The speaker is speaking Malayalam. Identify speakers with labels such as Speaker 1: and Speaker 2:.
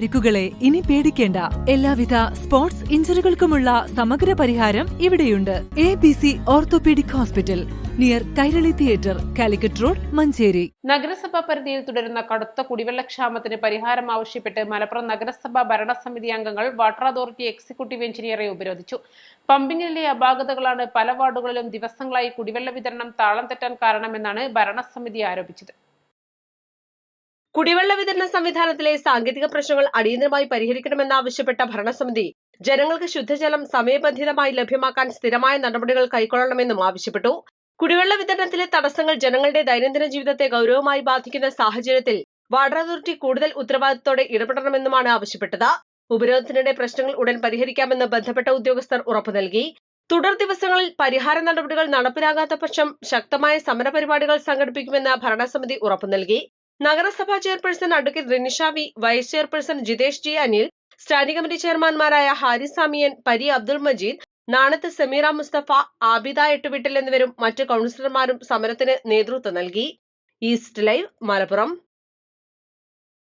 Speaker 1: പരിക്കുകളെ ഇനി പേടിക്കേണ്ട. എല്ലാവിധ സ്പോർട്സ് ഇഞ്ചുറികൾക്കുമുള്ള സമഗ്ര പരിഹാരം ഇവിടെയുണ്ട്. ABC orthopaedic hospital, near Kairali theatre, Calicut road, Manjeri.
Speaker 2: നഗരസഭാ പരിധിയിൽ തുടരുന്ന കടുത്ത കുടിവെള്ളക്ഷാമത്തിന് പരിഹാരം ആവശ്യപ്പെട്ട് മലപ്പുറം നഗരസഭാ ഭരണസമിതി അംഗങ്ങൾ വാട്ടർ അതോറിറ്റി എക്സിക്യൂട്ടീവ് എഞ്ചിനീയറെ ഉപരോധിച്ചു. പമ്പിങ്ങിലെ അപാകതകളാണ് പല വാർഡുകളിലും ദിവസങ്ങളായി കുടിവെള്ള വിതരണം താളം തെറ്റാൻ കാരണമെന്നാണ് ഭരണസമിതി ആരോപിച്ചത്.
Speaker 3: കുടിവെള്ള വിതരണ സംവിധാനത്തിലെ സാങ്കേതിക പ്രശ്നങ്ങൾ അടിയന്തരമായി പരിഹരിക്കണമെന്നാവശ്യപ്പെട്ട ഭരണസമിതി ജനങ്ങൾക്ക് ശുദ്ധജലം സമയബന്ധിതമായി ലഭ്യമാക്കാൻ സ്ഥിരമായ നടപടികൾ കൈക്കൊള്ളണമെന്നും ആവശ്യപ്പെട്ടു. കുടിവെള്ള വിതരണത്തിലെ തടസ്സങ്ങൾ ജനങ്ങളുടെ ദൈനംദിന ജീവിതത്തെ ഗൗരവമായി ബാധിക്കുന്ന സാഹചര്യത്തിൽ വാട്ടർ അതോറിറ്റി കൂടുതൽ ഉത്തരവാദിത്തത്തോടെ ഇടപെടണമെന്നുമാണ് ആവശ്യപ്പെട്ടത്. ഉപരോധത്തിനിടെ പ്രശ്നങ്ങൾ ഉടൻ പരിഹരിക്കാമെന്ന് ബന്ധപ്പെട്ട ഉദ്യോഗസ്ഥർ ഉറപ്പു നൽകി. തുടർ ദിവസങ്ങളിൽ പരിഹാര നടപടികൾ നടപ്പിലാകാത്ത പക്ഷം ശക്തമായ സമരപരിപാടികൾ സംഘടിപ്പിക്കുമെന്ന് ഭരണസമിതി ഉറപ്പു നൽകി. നഗരസഭാ chairperson advocate Rinisha V, vice chairperson Jithesh G Anil, standing committee ചെയർമാൻമാരായ ഹാരിസ് സാമിയൻ, പരി അബ്ദുൾ മജീദ്, നാണത്ത് സമീറ മുസ്തഫ, ആബിദ എട്ടുവിട്ടിൽ എന്നിവരും മറ്റ് കൌൺസിലർമാരും സമരത്തിന് നേതൃത്വം നൽകി. East live, Malappuram.